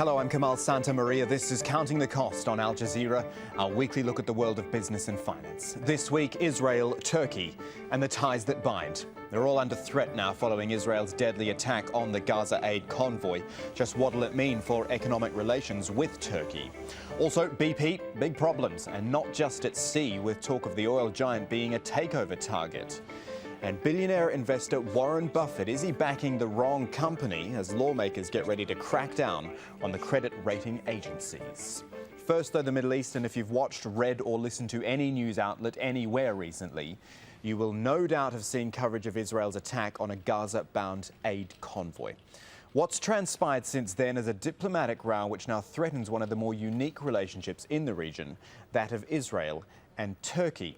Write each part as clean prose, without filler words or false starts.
Hello, I'm Kamal Santamaria. This is Counting the Cost on Al Jazeera, our weekly look at the world of business and finance. This week, Israel, Turkey, and the ties that bind. They're all under threat now following Israel's deadly attack on the Gaza aid convoy. Just what will it mean for economic relations with Turkey? Also, BP, big problems, and not just at sea, with talk of the oil giant being a takeover target. And billionaire investor Warren Buffett, is he backing the wrong company as lawmakers get ready to crack down on the credit rating agencies? First, though, the Middle East, and if you've watched, read or listened to any news outlet anywhere recently, you will no doubt have seen coverage of Israel's attack on a Gaza-bound aid convoy. What's transpired since then is a diplomatic row which now threatens one of the more unique relationships in the region, that of Israel and Turkey.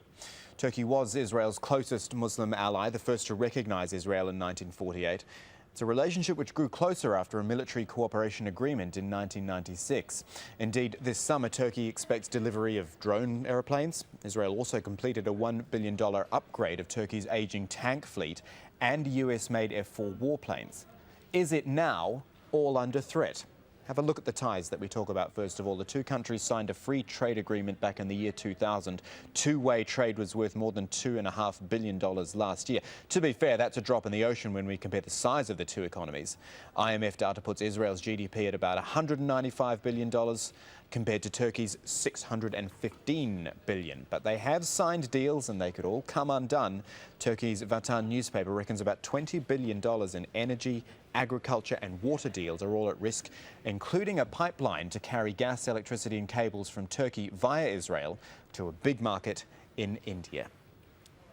Turkey was Israel's closest Muslim ally, the first to recognize Israel in 1948. It's a relationship which grew closer after a military cooperation agreement in 1996. Indeed, this summer, Turkey expects delivery of drone aeroplanes. Israel also completed a $1 billion upgrade of Turkey's aging tank fleet and US-made F-4 warplanes. Is it now all under threat? Have a look at the ties that we talk about first of all. The two countries signed a free trade agreement back in the year 2000. Two-way trade was worth more than $2.5 billion last year. To be fair, that's a drop in the ocean when we compare the size of the two economies. IMF data puts Israel's GDP at about $195 billion compared to Turkey's $615 billion. But they have signed deals and they could all come undone. Turkey's Vatan newspaper reckons about $20 billion in energy, agriculture and water deals are all at risk, including a pipeline to carry gas, electricity and cables from Turkey via Israel to a big market in India.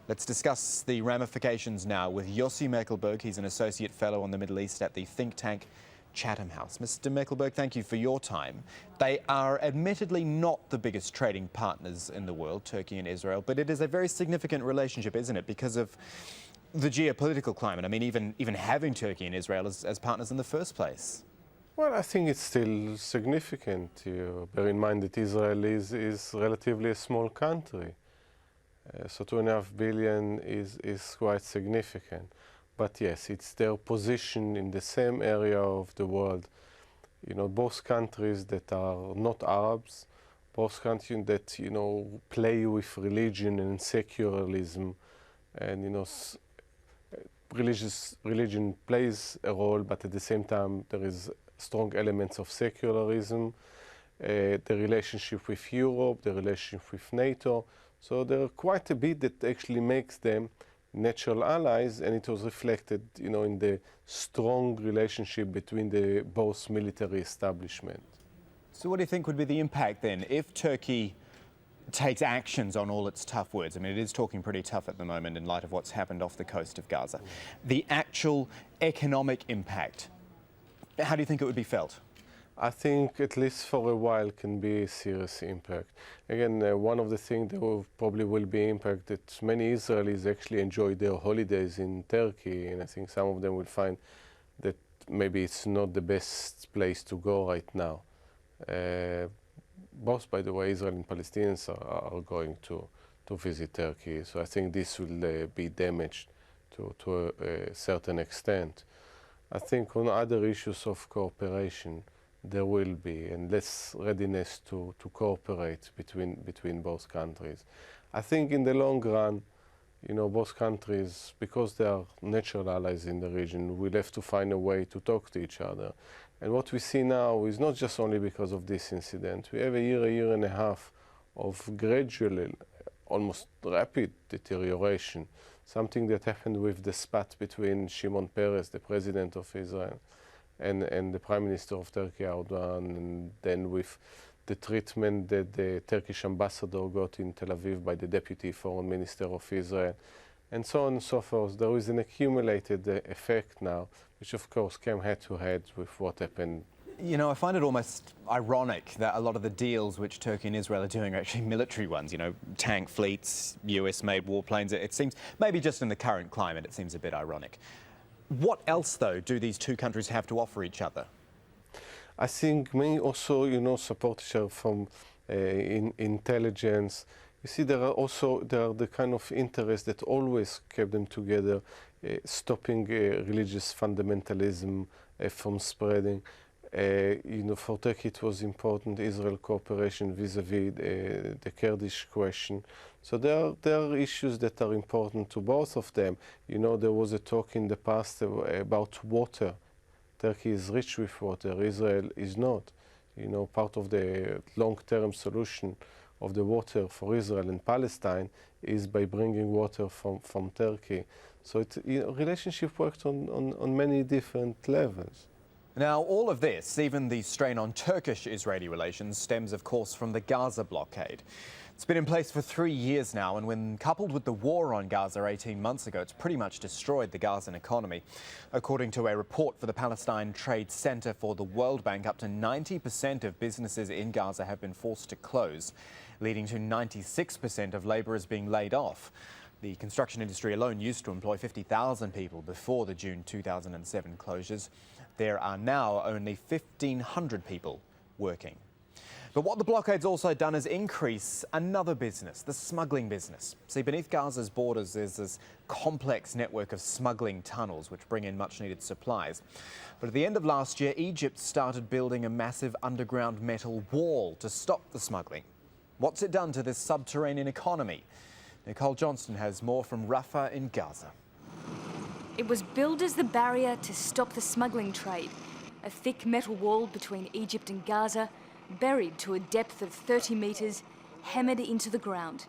Let's discuss the ramifications now with Yossi Mekelberg. He's an associate fellow on the Middle East at the think tank Chatham House. Mr. Mekelberg, thank you for your time. They are admittedly not the biggest trading partners in the world, Turkey and Israel, but it is a very significant relationship, isn't it, because of the geopolitical climate? I mean, even having Turkey and Israel as partners in the first place. Well, I think it's still significant. You bear in mind that Israel is relatively a small country. So $2.5 billion is quite significant. But yes, it's their position in the same area of the world. You know, both countries that are not Arabs, both countries that, you know, play with religion and secularism, and, you know, religion plays a role, but at the same time there is strong elements of secularism, the relationship with Europe, the relationship with NATO. So there are quite a bit that actually makes them natural allies, and it was reflected, you know, in the strong relationship between the both military establishments. So what do you think would be the impact then if Turkey takes actions on all its tough words? I mean, it is talking pretty tough at the moment in light of what's happened off the coast of Gaza. The actual economic impact, how do you think it would be felt? I think at least for a while can be a serious impact. Again, one of the things that probably will be impact that many Israelis actually enjoy their holidays in Turkey, and I think some of them will find that maybe it's not the best place to go right now. Both, by the way, Israel and Palestinians are going to visit Turkey, so I think this will be damaged to a certain extent. I think on other issues of cooperation, there will be and less readiness to cooperate between both countries. I think in the long run, you know, both countries, because they are natural allies in the region, will have to find a way to talk to each other. And what we see now is not just only because of this incident. We have a year and a half of gradual, almost rapid deterioration, something that happened with the spat between Shimon Peres, the president of Israel, and the Prime Minister of Turkey, Erdogan, and then with the treatment that the Turkish ambassador got in Tel Aviv by the Deputy Foreign Minister of Israel, and so on and so forth. There is an accumulated effect now, which of course came head to head with what happened. You know, I find it almost ironic that a lot of the deals which Turkey and Israel are doing are actually military ones, you know, tank fleets, US-made warplanes. It seems, maybe just in the current climate, it seems a bit ironic. What else, though, do these two countries have to offer each other? I think many also, you know, support each other from intelligence. You see, there are the kind of interests that always kept them together, stopping religious fundamentalism from spreading. For Turkey it was important Israel cooperation vis-à-vis the Kurdish question. So there are issues that are important to both of them. There was a talk in the past about water. Turkey is rich with water, Israel is not. Part of the long-term solution of the water for Israel and Palestine is by bringing water from Turkey. So relationship worked on many different levels. Now, all of this, even the strain on Turkish-Israeli relations, stems, of course, from the Gaza blockade. It's been in place for 3 years now, and when coupled with the war on Gaza 18 months ago, it's pretty much destroyed the Gazan economy. According to a report for the Palestine Trade Center for the World Bank, up to 90% of businesses in Gaza have been forced to close, leading to 96% of labourers being laid off. The construction industry alone used to employ 50,000 people before the June 2007 closures. There are now only 1,500 people working. But what the blockade's also done is increase another business, the smuggling business. See, beneath Gaza's borders there's this complex network of smuggling tunnels which bring in much-needed supplies. But at the end of last year, Egypt started building a massive underground metal wall to stop the smuggling. What's it done to this subterranean economy? Nicole Johnston has more from Rafah in Gaza. It was billed as the barrier to stop the smuggling trade, a thick metal wall between Egypt and Gaza, buried to a depth of 30 metres, hammered into the ground.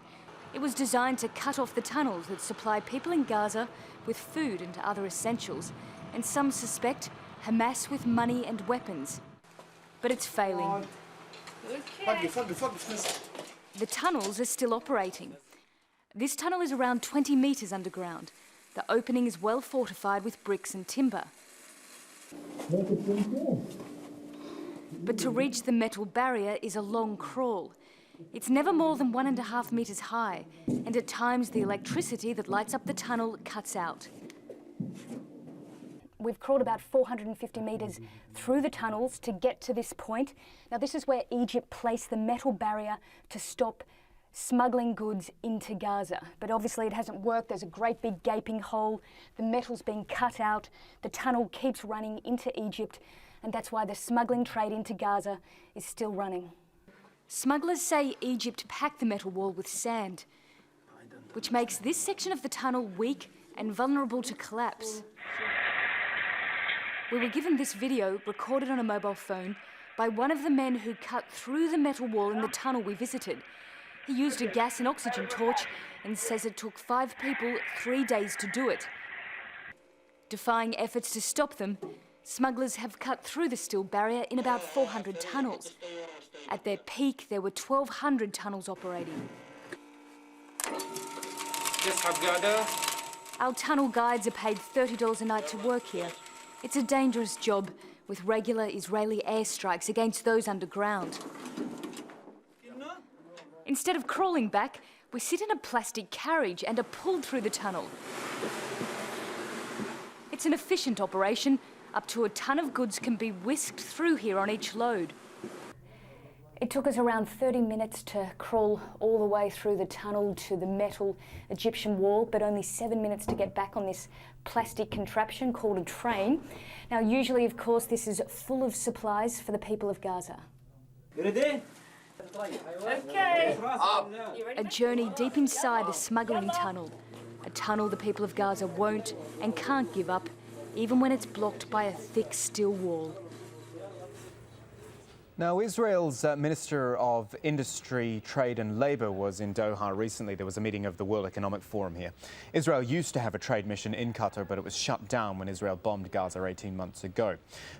It was designed to cut off the tunnels that supply people in Gaza with food and other essentials, and some suspect Hamas with money and weapons. But it's failing. The tunnels are still operating. This tunnel is around 20 metres underground. The opening is well fortified with bricks and timber. But to reach the metal barrier is a long crawl. It's never more than 1.5 metres high, and at times the electricity that lights up the tunnel cuts out. We've crawled about 450 metres through the tunnels to get to this point. Now, this is where Egypt placed the metal barrier to stop smuggling goods into Gaza. But obviously it hasn't worked. There's a great big gaping hole. The metal's been cut out. The tunnel keeps running into Egypt, and that's why the smuggling trade into Gaza is still running. Smugglers say Egypt packed the metal wall with sand, which makes this section of the tunnel weak and vulnerable to collapse. We were given this video, recorded on a mobile phone, by one of the men who cut through the metal wall in the tunnel we visited. He used a gas and oxygen torch and says it took 5 people 3 days to do it. Defying efforts to stop them, smugglers have cut through the steel barrier in about 400 tunnels. At their peak, there were 1,200 tunnels operating. Our tunnel guides are paid $30 a night to work here. It's a dangerous job, with regular Israeli airstrikes against those underground. Instead of crawling back, we sit in a plastic carriage and are pulled through the tunnel. It's an efficient operation. Up to a ton of goods can be whisked through here on each load. It took us around 30 minutes to crawl all the way through the tunnel to the metal Egyptian wall, but only 7 minutes to get back on this plastic contraption called a train. Now, usually, of course, this is full of supplies for the people of Gaza. Ready? Okay. A journey deep inside a smuggling tunnel. A tunnel the people of Gaza won't and can't give up, even when it's blocked by a thick steel wall. Now, Israel's Minister of Industry, Trade and Labour was in Doha recently. There was a meeting of the World Economic Forum here. Israel used to have a trade mission in Qatar, but it was shut down when Israel bombed Gaza 18 months ago.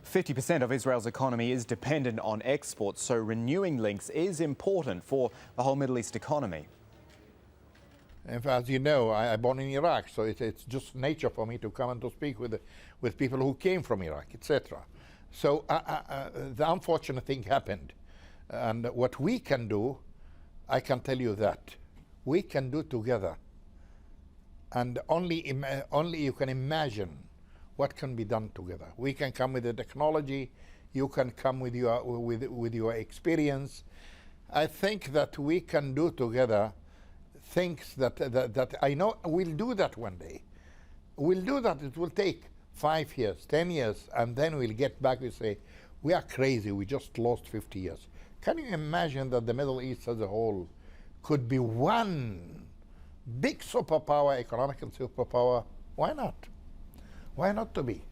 50% of Israel's economy is dependent on exports, so renewing links is important for the whole Middle East economy. And as you know, I'm born in Iraq, so it's just nature for me to come and to speak with people who came from Iraq, etc. So the unfortunate thing happened. And what we can do, I can tell you that, we can do together. And only you can imagine what can be done together. We can come with the technology, you can come with your experience. I think that we can do together things that I know we'll do that one day. We'll do that, it will take 5 years, 10 years, and then we'll get back and say, We are crazy. We just lost 50 years. Can you imagine that the Middle East as a whole could be one big superpower, economic superpower? Why not? Why not to be?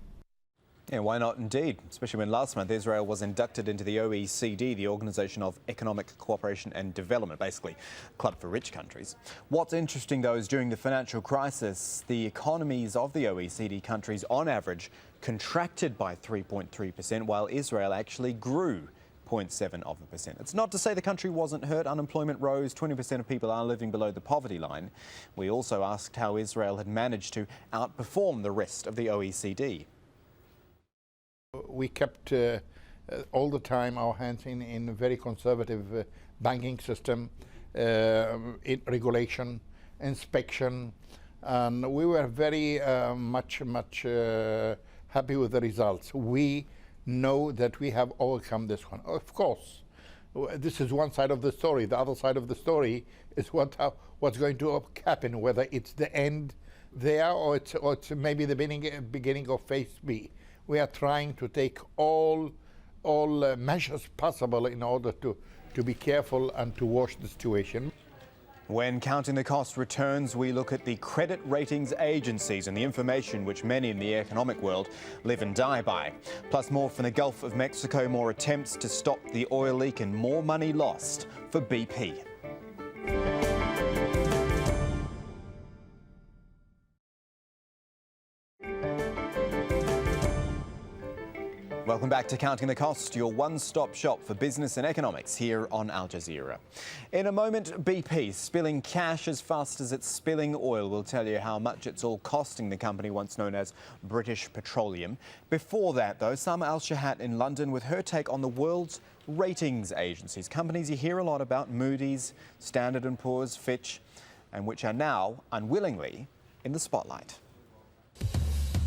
Yeah, why not indeed? Especially when last month Israel was inducted into the OECD, the Organisation of Economic Cooperation and Development, basically a club for rich countries. What's interesting, though, is during the financial crisis, the economies of the OECD countries, on average, contracted by 3.3%, while Israel actually grew 0.7%. It's not to say the country wasn't hurt. Unemployment rose. 20% of people are living below the poverty line. We also asked how Israel had managed to outperform the rest of the OECD. We kept all the time our hands in a very conservative banking system, in regulation, inspection, and we were very much happy with the results. We know that we have overcome this one. Of course, this is one side of the story. The other side of the story is what's going to happen, whether it's the end there or it's maybe the beginning of phase B. We are trying to take all measures possible in order to be careful and to watch the situation. When Counting the Cost returns, we look at the credit ratings agencies and the information which many in the economic world live and die by. Plus more from the Gulf of Mexico, more attempts to stop the oil leak and more money lost for BP. Welcome back to Counting the Cost, your one-stop shop for business and economics here on Al Jazeera. In a moment, BP spilling cash as fast as it's spilling oil. We'll tell you how much it's all costing the company once known as British Petroleum. Before that, though, Sama Al-Shahat in London with her take on the world's ratings agencies. Companies you hear a lot about, Moody's, Standard & Poor's, Fitch, and which are now unwillingly in the spotlight.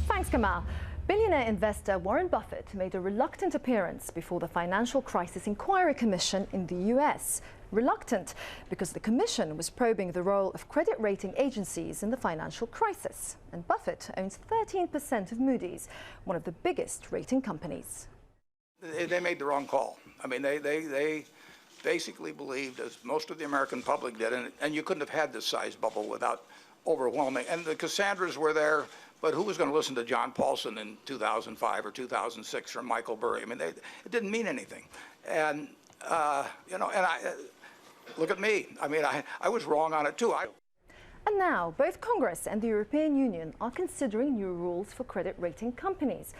Thanks, Kamal. Billionaire investor Warren Buffett made a reluctant appearance before the Financial Crisis Inquiry Commission in the US. Reluctant because the commission was probing the role of credit rating agencies in the financial crisis. And Buffett owns 13% of Moody's, one of the biggest rating companies. They made the wrong call. I mean, they basically believed, as most of the American public did, and you couldn't have had this size bubble without overwhelming. And the Cassandras were there. But who was going to listen to John Paulson in 2005 or 2006 from Michael Burry? I mean, it didn't mean anything. And, look at me. I mean, I was wrong on it, too. And now, both Congress and the European Union are considering new rules for credit rating companies.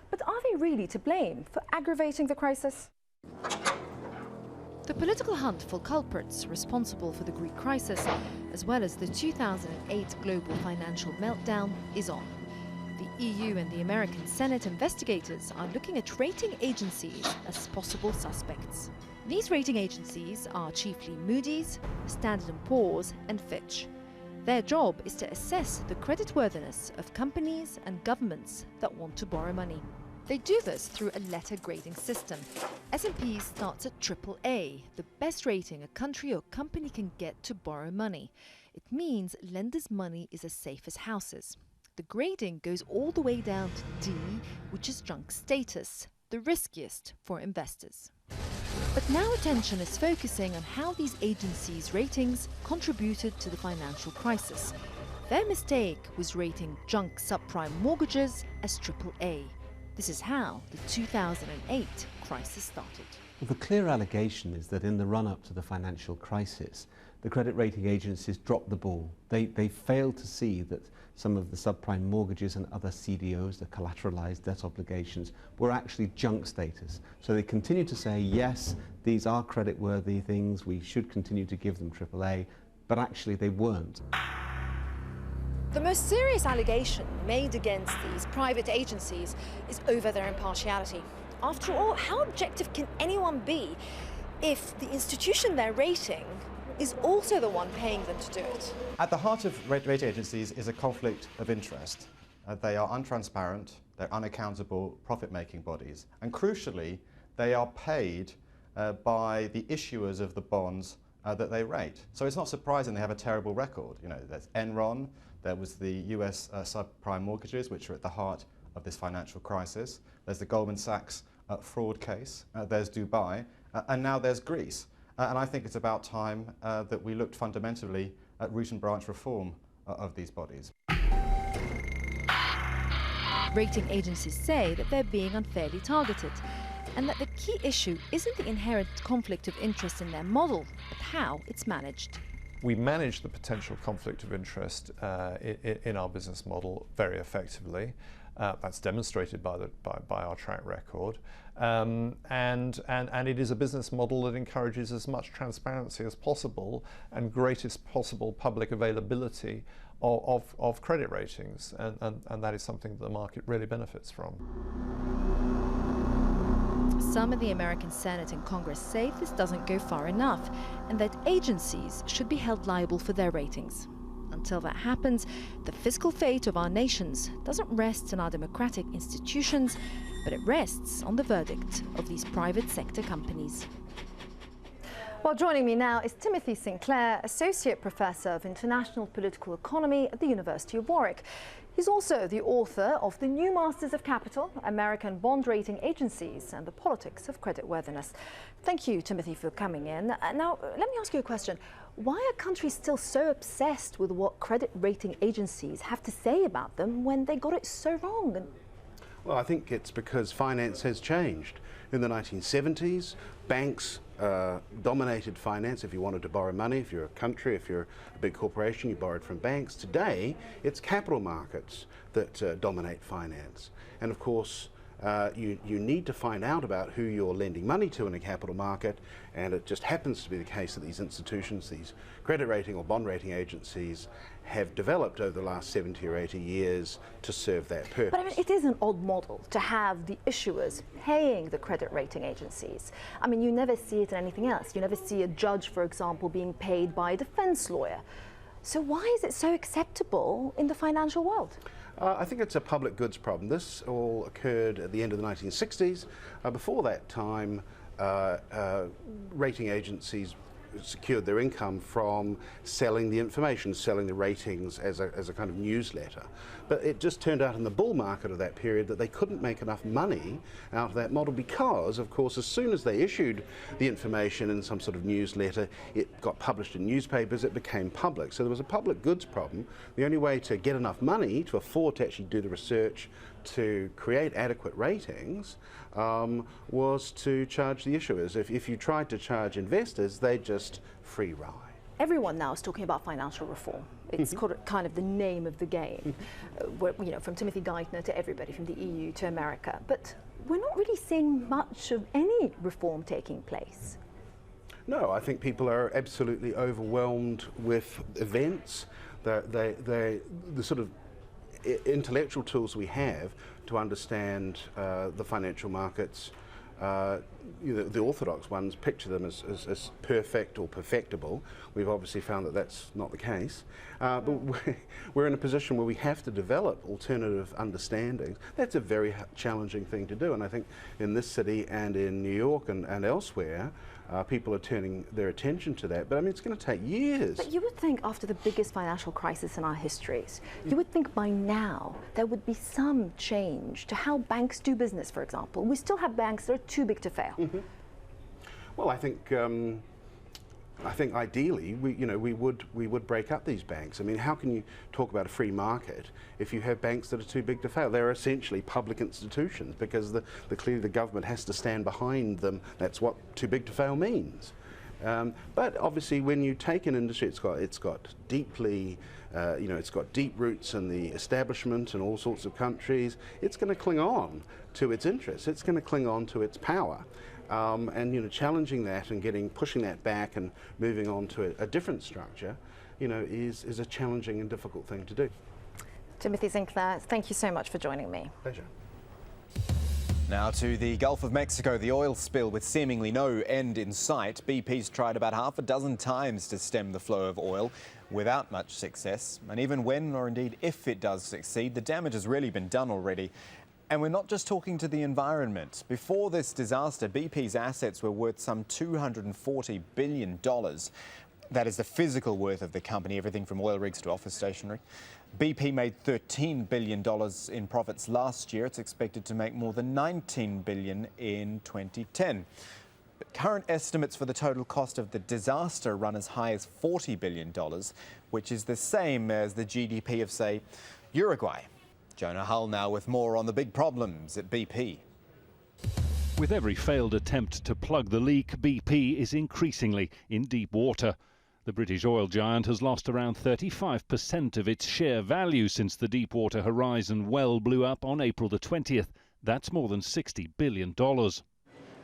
But are they really to blame for aggravating the crisis? The political hunt for culprits responsible for the Greek crisis, as well as the 2008 global financial meltdown, is on. The EU and the American Senate investigators are looking at rating agencies as possible suspects. These rating agencies are chiefly Moody's, Standard & Poor's and Fitch. Their job is to assess the creditworthiness of companies and governments that want to borrow money. They do this through a letter grading system. S&P starts at AAA, the best rating a country or company can get to borrow money. It means lenders' money is as safe as houses. The grading goes all the way down to D, which is junk status, the riskiest for investors. But now attention is focusing on how these agencies' ratings contributed to the financial crisis. Their mistake was rating junk subprime mortgages as AAA. This is how the 2008 crisis started. Well, the clear allegation is that in the run-up to the financial crisis, the credit rating agencies dropped the ball. They failed to see that some of the subprime mortgages and other CDOs, the collateralized debt obligations, were actually junk status. So they continued to say, yes, these are credit-worthy things, we should continue to give them AAA, but actually they weren't. The most serious allegation made against these private agencies is over their impartiality. After all, how objective can anyone be if the institution they're rating is also the one paying them to do it? At the heart of rating agencies is a conflict of interest. They are untransparent, they're unaccountable profit-making bodies, and crucially, they are paid by the issuers of the bonds that they rate. So it's not surprising they have a terrible record. You know, there's Enron, there was the US subprime mortgages, which are at the heart of this financial crisis. There's the Goldman Sachs fraud case, there's Dubai, and now there's Greece. And I think it's about time that we looked fundamentally at root and branch reform of these bodies. Rating agencies say that they're being unfairly targeted, and that the key issue isn't the inherent conflict of interest in their model, but how it's managed. We manage the potential conflict of interest in our business model very effectively. That's demonstrated by our track record, and it is a business model that encourages as much transparency as possible and greatest possible public availability of credit ratings, and that is something that the market really benefits from. Some in the American Senate and Congress say this doesn't go far enough, and that agencies should be held liable for their ratings. Until that happens, the fiscal fate of our nations doesn't rest on our democratic institutions, but it rests on the verdict of these private sector companies. Well, joining me now is Timothy Sinclair, Associate Professor of International Political Economy at the University of Warwick. He's also the author of The New Masters of Capital, American Bond Rating Agencies and the Politics of Creditworthiness. Thank you, Timothy, for coming in. Now, let me ask you a question. Why are countries still so obsessed with what credit rating agencies have to say about them when they got it so wrong? Well, I think it's because finance has changed. In the 1970s, banks dominated finance. If you wanted to borrow money, if you're a country, if you're a big corporation, you borrowed from banks. Today, it's capital markets that dominate finance. And of course, you need to find out about who you're lending money to in a capital market, and it just happens to be the case that these institutions, these credit rating or bond rating agencies, have developed over the last 70 or 80 years to serve that purpose. But I mean, it is an odd model to have the issuers paying the credit rating agencies. I mean, you never see it in anything else. You never see a judge, for example, being paid by a defense lawyer. So why is it so acceptable in the financial world? I think it's a public goods problem. This all occurred at the end of the 1960s. Before that time, rating agencies secured their income from selling the information, selling the ratings as a kind of newsletter. But it just turned out in the bull market of that period that they couldn't make enough money out of that model because, of course, as soon as they issued the information in some sort of newsletter, it got published in newspapers, it became public. So there was a public goods problem. The only way to get enough money to afford to actually do the research to create adequate ratings was to charge the issuers. If you tried to charge investors, they'd just free ride. Everyone now is talking about financial reform. It's kind of the name of the game, from Timothy Geithner to everybody, from the EU to America. But we're not really seeing much of any reform taking place. No, I think people are absolutely overwhelmed with events. The sort of intellectual tools we have to understand the financial markets, the orthodox ones picture them as perfect or perfectible. We've obviously found that that's not the case. But we're in a position where we have to develop alternative understandings. That's a very challenging thing to do, and I think in this city and in New York and elsewhere, people are turning their attention to that. But I mean, it's going to take years. But you would think after the biggest financial crisis in our histories, you would think by now there would be some change to how banks do business, for example. We still have banks that are too big to fail. Well, I think ideally we would break up these banks. I mean, how can you talk about a free market if you have banks that are too big to fail? They're essentially public institutions because clearly the government has to stand behind them. That's what too big to fail means. But obviously, when you take an industry, it's got deeply, it's got deep roots in the establishment in all sorts of countries. It's going to cling on to its interests. It's going to cling on to its power. And challenging that and pushing that back and moving on to a different structure, is a challenging and difficult thing to do. Timothy Sinclair, thank you so much for joining me. Pleasure. Now to the Gulf of Mexico, the oil spill with seemingly no end in sight. BP's tried about half a dozen times to stem the flow of oil without much success. And even when, or indeed if it does succeed, the damage has really been done already. And we're not just talking to the environment. Before this disaster, BP's assets were worth some $240 billion. That is the physical worth of the company, everything from oil rigs to office stationery. BP made $13 billion in profits last year. It's expected to make more than $19 billion in 2010. But current estimates for the total cost of the disaster run as high as $40 billion, which is the same as the GDP of, say, Uruguay. Jonah Hull now with more on the big problems at BP. With every failed attempt to plug the leak, BP is increasingly in deep water. The British oil giant has lost around 35% of its share value since the Deepwater Horizon well blew up on April the 20th. That's more than $60 billion.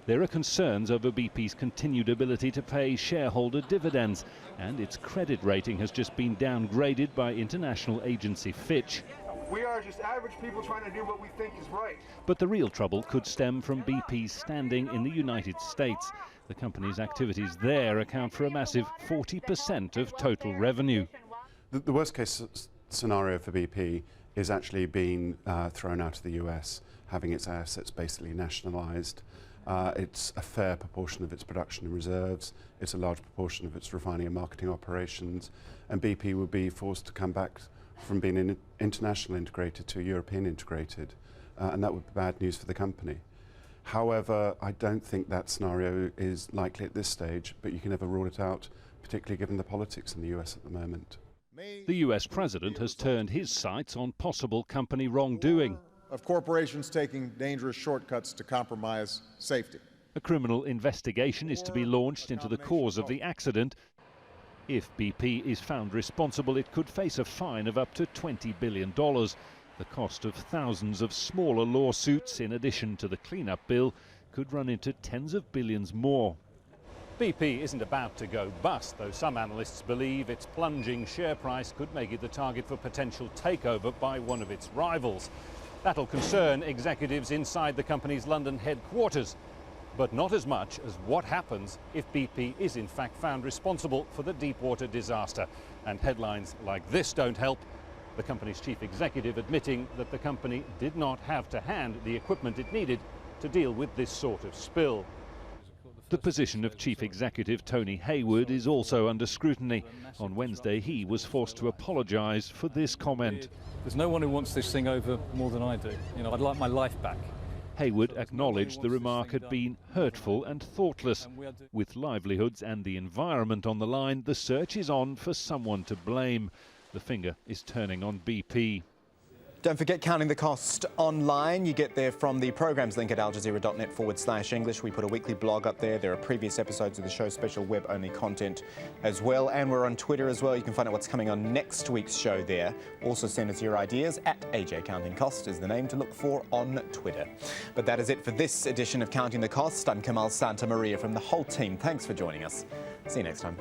There are concerns over BP's continued ability to pay shareholder dividends, and its credit rating has just been downgraded by international agency Fitch. We are just average people trying to do what we think is right. But the real trouble could stem from BP's standing in the United States. The company's activities there account for a massive 40% of total revenue. The worst case scenario for BP is actually being thrown out of the US, having its assets basically nationalised. It's a fair proportion of its production and reserves. It's a large proportion of its refining and marketing operations. And BP would be forced to come back from being international integrated to European integrated, and that would be bad news for the company. However, I don't think that scenario is likely at this stage, but you can never rule it out, particularly given the politics in the US at the moment. The US president has turned his sights on possible company wrongdoing. Of corporations taking dangerous shortcuts to compromise safety. A criminal investigation is to be launched into the cause of the accident. If BP is found responsible, it could face a fine of up to $20 billion. The cost of thousands of smaller lawsuits, in addition to the cleanup bill, could run into tens of billions more. BP isn't about to go bust, though some analysts believe its plunging share price could make it the target for potential takeover by one of its rivals. That'll concern executives inside the company's London headquarters, but not as much as what happens if BP is in fact found responsible for the Deepwater disaster. And headlines like this don't help. The company's chief executive admitting that the company did not have to hand the equipment it needed to deal with this sort of spill. The position of chief executive Tony Hayward is also under scrutiny. On Wednesday, he was forced to apologise for this comment. There's no one who wants this thing over more than I do. You know, I'd like my life back. Hayward acknowledged the remark had been hurtful and thoughtless. With livelihoods and the environment on the line, the search is on for someone to blame. The finger is turning on BP. Don't forget Counting the Cost online. You get there from the programmes link at aljazeera.net/English. We put a weekly blog up there. There are previous episodes of the show, special web-only content as well. And we're on Twitter as well. You can find out what's coming on next week's show there. Also send us your ideas at AJ Counting Cost is the name to look for on Twitter. But that is it for this edition of Counting the Cost. I'm Kamal Santamaria from the whole team. Thanks for joining us. See you next time.